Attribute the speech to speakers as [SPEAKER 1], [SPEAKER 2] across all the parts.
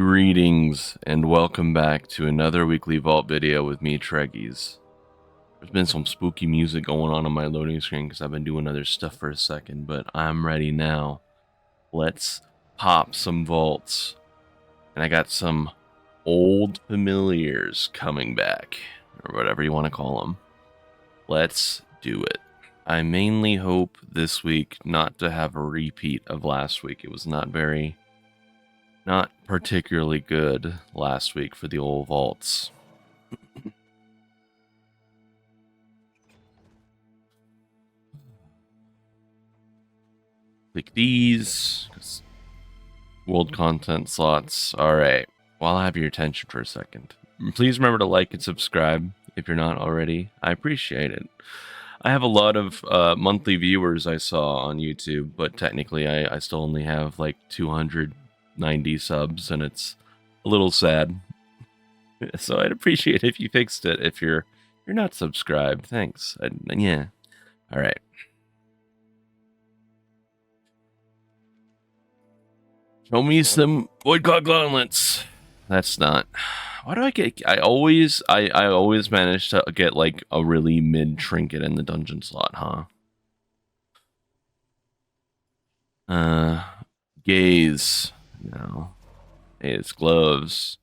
[SPEAKER 1] Greetings and welcome back to another weekly vault video with me, Treggyz. There's been some spooky music going on my loading screen because I've been doing other stuff for a second, but I'm ready now. Let's pop some vaults. And I got some old familiars coming back, or whatever you want to call them. Let's do it. I mainly hope this week not to have a repeat of last week. It was not particularly good last week for the old vaults. Click these. World content slots. Alright. While I have your attention for a second, please remember to like and subscribe if you're not already. I appreciate it. I have a lot of monthly viewers I saw on YouTube, but technically I still only have like 290 subs, and it's a little sad. So I'd appreciate if you fixed it if you're not subscribed. Thanks. Yeah. All right. Show me some Void Clock Gauntlets. That's not. Why do I get? I always manage to get like a really mid trinket in the dungeon slot, huh? Gaze. No. Hey, it's gloves.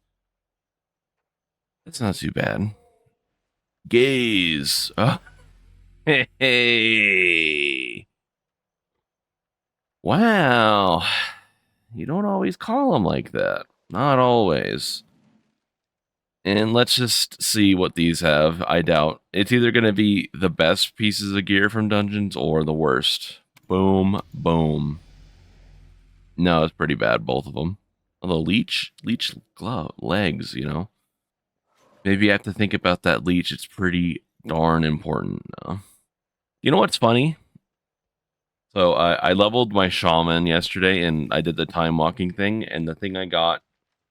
[SPEAKER 1] That's not too bad. Gaze. Oh. Hey. Wow. You don't always call them like that. Not always. And let's just see what these have. I doubt. It's either going to be the best pieces of gear from dungeons or the worst. Boom, boom. No, it's pretty bad, both of them. Although leech glove, legs, you know. Maybe I have to think about that leech. It's pretty darn important. You know what's funny? So I leveled my Shaman yesterday, and I did the time walking thing, and the thing I got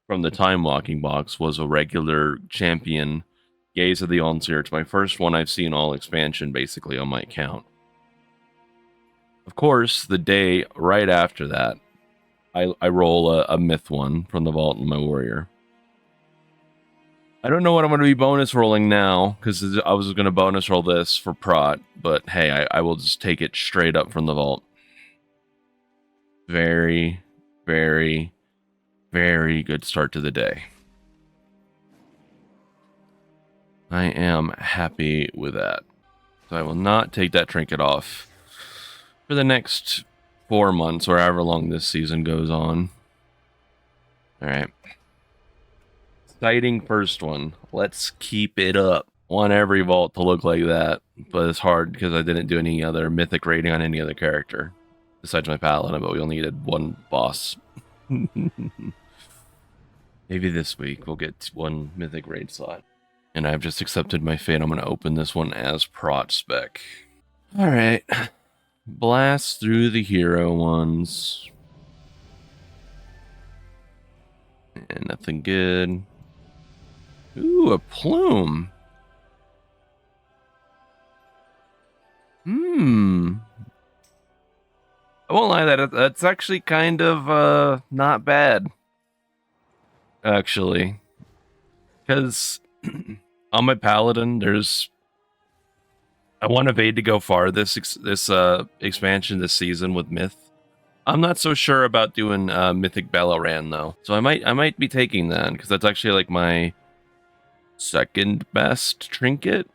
[SPEAKER 1] from the time walking box was a regular champion, Gaze of the Onseer. It's my first one I've seen all expansion, basically, on my account. Of course, the day right after that, I roll a myth one from the vault in my warrior. I don't know what I'm going to be bonus rolling now, because I was going to bonus roll this for prot, but hey, I will just take it straight up from the vault. Very, very, very good start to the day. I am happy with that. So I will not take that trinket off for the next 4 months, or however long this season goes on. Alright. Exciting first one. Let's keep it up. Want every vault to look like that, but it's hard because I didn't do any other mythic rating on any other character besides my paladin, but we only needed one boss. Maybe this week we'll get one mythic raid slot. And I've just accepted my fate. I'm going to open this one as prot spec. Alright. Blast through the hero ones. And nothing good. Ooh, a plume. I won't lie, that's actually kind of not bad. Actually. Because on my paladin, I want Evade to go far this expansion this season with Myth. I'm not so sure about doing Mythic Ballaran though, so I might be taking that because that's actually like my second best trinket.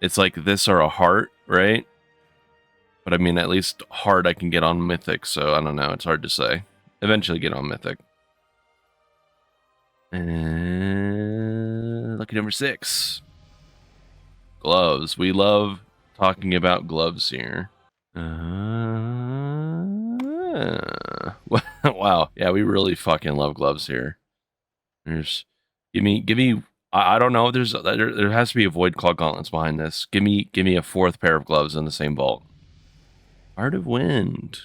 [SPEAKER 1] It's like this or a heart, right? But I mean, at least heart I can get on Mythic, so I don't know. It's hard to say. Eventually get on Mythic. And lucky number 6. Gloves. We love talking about gloves here. Wow. Yeah, we really fucking love gloves here. Give me. I don't know. There has to be a Void Claw Gauntlets behind this. Give me a 4th pair of gloves in the same vault. Heart of Wind.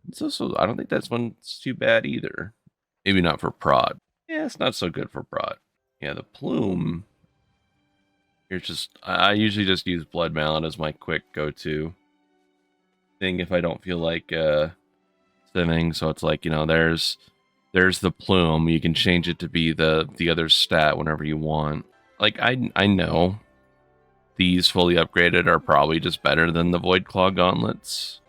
[SPEAKER 1] It's also. I don't think that's one's too bad either. Maybe not for prod. Yeah, it's not so good for prod. Yeah, the plume. Here's just. I usually just use Blood Mallet as my quick go-to thing if I don't feel like simming, so it's like, there's the plume. You can change it to be the other stat whenever you want. Like, I know these fully upgraded are probably just better than the Void Claw gauntlets.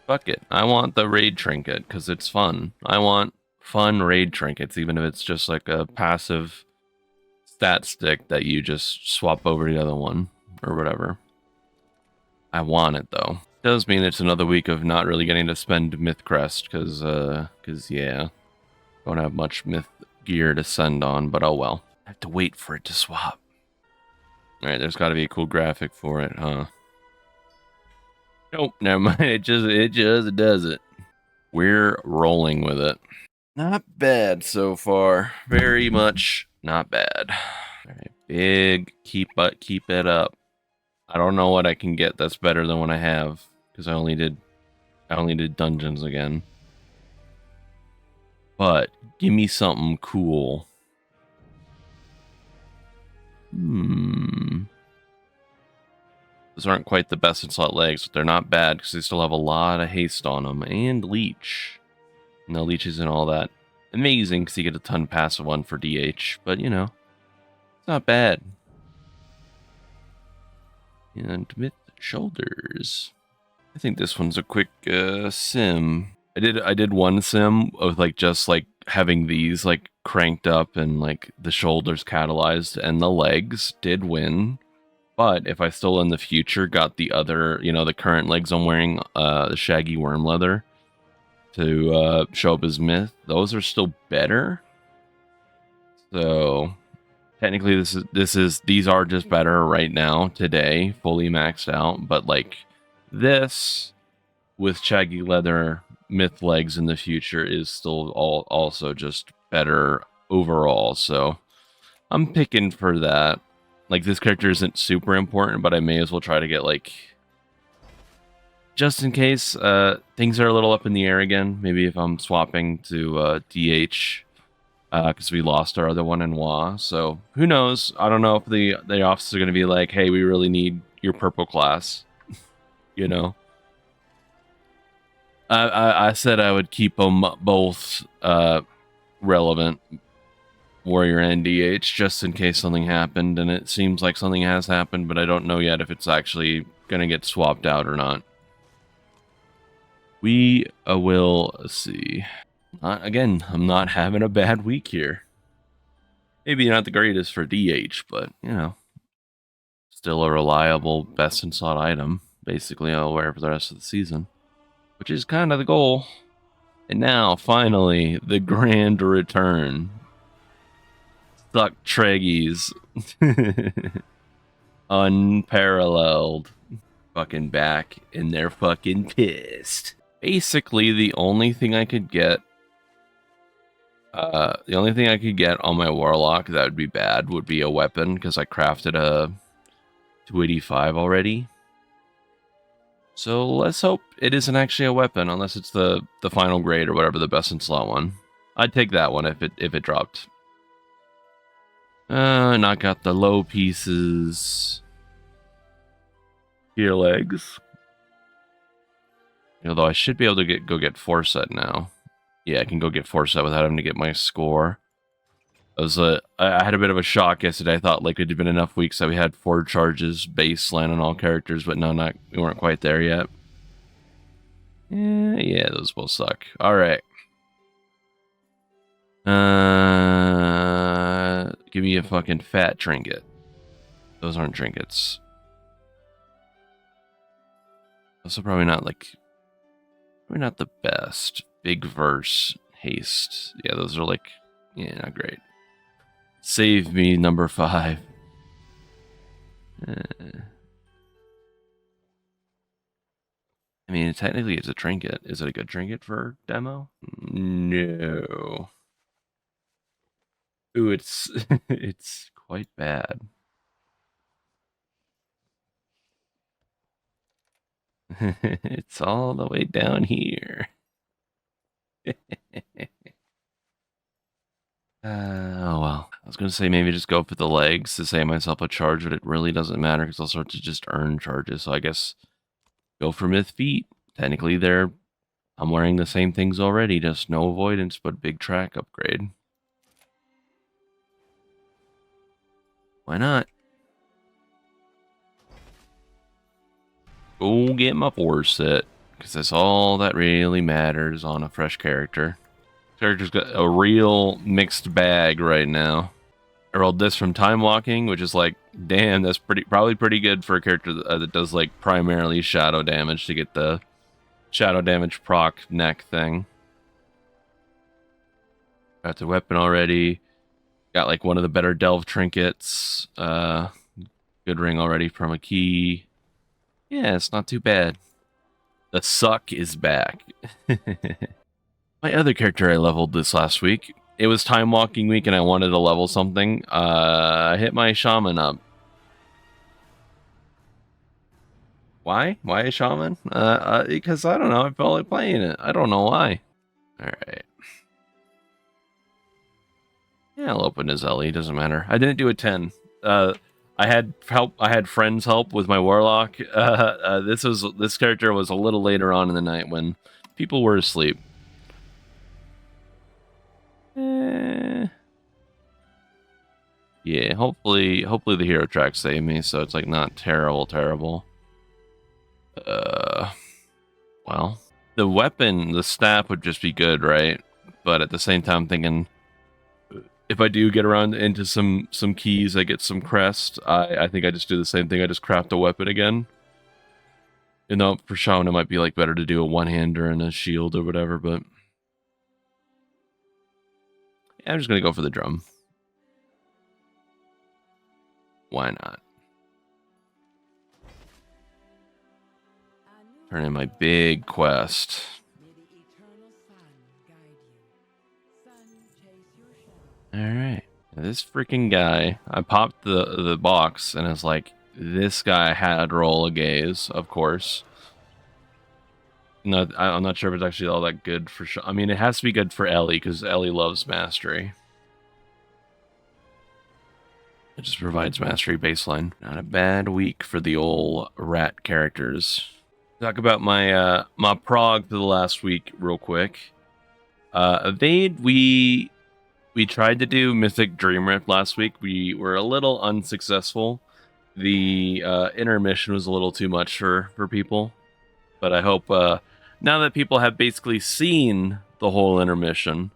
[SPEAKER 1] Fuck it. I want the raid trinket because it's fun. I want fun raid trinkets, even if it's just like a passive stat stick that you just swap over to the other one or whatever. I want it though. Does mean it's another week of not really getting to spend Myth Crest because yeah, don't have much Myth gear to send on, but oh well. I have to wait for it to swap. All right, there's got to be a cool graphic for it, huh? Nope, never mind. It just does it. We're rolling with it. Not bad so far. Very much not bad. All right, big. Keep it up. I don't know what I can get that's better than what I have because I only did dungeons again. But give me something cool. Those aren't quite the best in slot legs, but they're not bad because they still have a lot of haste on them and leech. No, leech isn't all that amazing because you get a ton passive one for DH, but it's not bad. And myth shoulders. I think this one's a quick sim. I did one sim of just having these cranked up and the shoulders catalyzed, and the legs did win. But if I still in the future got the other, the current legs I'm wearing, the shaggy worm leather to show up as myth, those are still better. So technically these are just better right now, today, fully maxed out. But this with shaggy leather myth legs in the future is still also just better overall. So I'm picking for that. This character isn't super important, but I may as well try to get just in case things are a little up in the air again. Maybe if I'm swapping to DH because we lost our other one in WA. So who knows? I don't know if the office are going to be like, hey, we really need your purple class. I said I would keep them both relevant, Warrior and DH, just in case something happened, and it seems like something has happened, but I don't know yet if it's actually going to get swapped out or not. We will see. Again, I'm not having a bad week here. Maybe not the greatest for DH, but, still a reliable best in slot item. Basically, I'll wear for the rest of the season, which is kind of the goal. And now, finally, the grand return. SUCC Treggyz. Unparalleled. Fucking back, and they're fucking pissed. Basically, the only thing I could get on my Warlock that would be bad would be a weapon, because I crafted a 285 already. So let's hope it isn't actually a weapon, unless it's the final grade or whatever, the best in slot one. I'd take that one if it dropped. Not got the low pieces. Gear legs. Although I should be able to go get 4-set now. Yeah, I can go get 4-set without having to get my score. I had a bit of a shock yesterday. I thought it had been enough weeks that we had 4 charges baseline on all characters, but no, we weren't quite there yet. Yeah, those both suck. All right. Give me a fucking fat trinket. Those aren't trinkets. Also probably not the best. Big verse, haste. Yeah, those are not great. Save me, number 5. I mean, technically it's a trinket. Is it a good trinket for demo? No. Ooh, it's it's quite bad. It's all the way down here. Oh well. I was going to say maybe just go for the legs to save myself a charge, but it really doesn't matter because I'll start to just earn charges. So I guess go for myth feet. Technically they're I'm wearing the same things already, just no avoidance, but big track upgrade. Why not? Go get my 4 set, because that's all that really matters on a fresh character. Character's got a real mixed bag right now. I rolled this from Time Walking, which is like, damn, that's probably pretty good for a character that does like primarily shadow damage to get the shadow damage proc neck thing. Got the weapon already. Got like one of the better delve trinkets. Good ring already from a key. Yeah, it's not too bad. The SUCC is back. My other character I leveled this last week. It was Time Walking week and I wanted to level something. I hit my Shaman up. Why? Why a Shaman? Because I don't know. I felt like playing it. I don't know why. Alright. Yeah, I'll open his Ellie. Doesn't matter. I didn't do a 10. I had help. I had friends help with my Warlock. This character was a little later on in the night when people were asleep. Yeah, hopefully the hero track saved me, so it's like not terrible. Well, the weapon, the staff would just be good, right? But at the same time, I'm thinking if I do get around into some keys, I get some crest. I think I just do the same thing. I just craft a weapon again. You know, for Shaman, it might be like better to do a one-hander and a shield or whatever, but yeah, I'm just gonna go for the drum. Why not? Turn in my big quest. Alright. This freaking guy, I popped the box and it's like, this guy had roll a gaze, of course. No, I'm not sure if it's actually all that good for sure. I mean, it has to be good for Ellie, because Ellie loves mastery. It just provides mastery baseline. Not a bad week for the old rat characters. Talk about my my Prog for the last week real quick. Evade, we tried to do Mythic Dream Rift last week. We were a little unsuccessful. The intermission was a little too much for people. But I hope now that people have basically seen the whole intermission,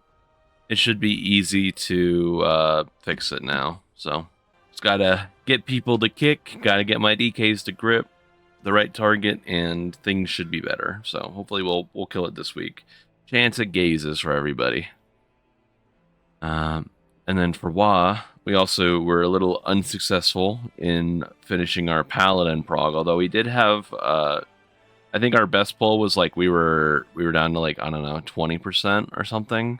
[SPEAKER 1] it should be easy to fix it now. So just gotta get people to kick, gotta get my DKs to grip the right target, and things should be better. So hopefully we'll kill it this week. Chance at gazes for everybody. And then for Wa, we also were a little unsuccessful in finishing our Paladin Prog, although we did have I think our best pull was like we were down to like, I don't know, 20% or something.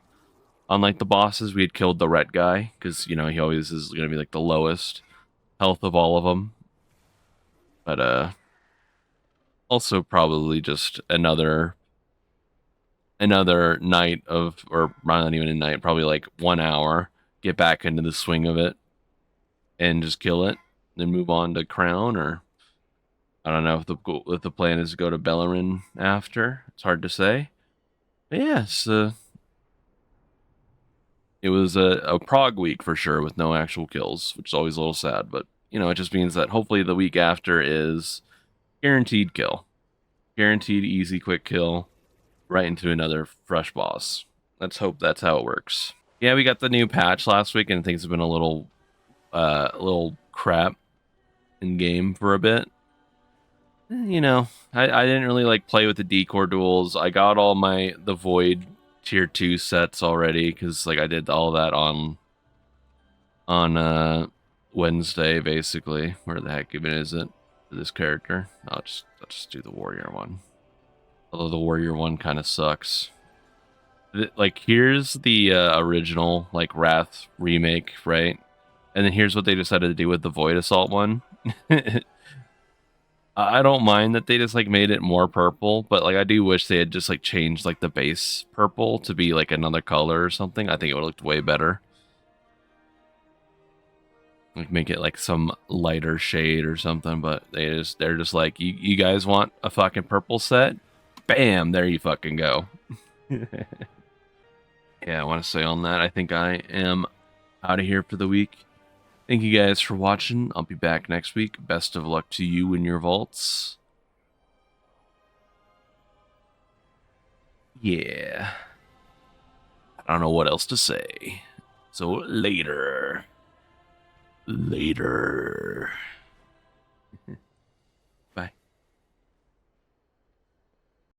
[SPEAKER 1] On like the bosses, we had killed the ret guy, because you know he always is gonna be like the lowest health of all of them. But also probably just another night of, or not even a night, probably like 1 hour, get back into the swing of it and just kill it, then move on to Crown, or I don't know if the plan is to go to Bellerin after. It's hard to say. But yes, it was a Prog week for sure with no actual kills, which is always a little sad, but you know, it just means that hopefully the week after is guaranteed kill. Guaranteed easy quick kill right into another fresh boss. Let's hope that's how it works. Yeah, we got the new patch last week and things have been a little crap in game for a bit. You know, I didn't really like play with the decor duels. I got all the Void tier 2 sets already, because like I did all that on Wednesday basically. Where the heck even is it for this character? I'll just do the warrior one. Although the warrior one kind of sucks. Like here's the original like Wrath remake, right? And then here's what they decided to do with the Void Assault one. I don't mind that they just like made it more purple, but like I do wish they had just like changed like the base purple to be like another color or something. I think it would have looked way better. Like make it like some lighter shade or something, but they're just like, you guys want a fucking purple set? Bam, there you fucking go. Yeah, I want to say on that, I think I am out of here for the week. Thank you guys for watching. I'll be back next week. Best of luck to you in your vaults. Yeah. I don't know what else to say. So later. Later.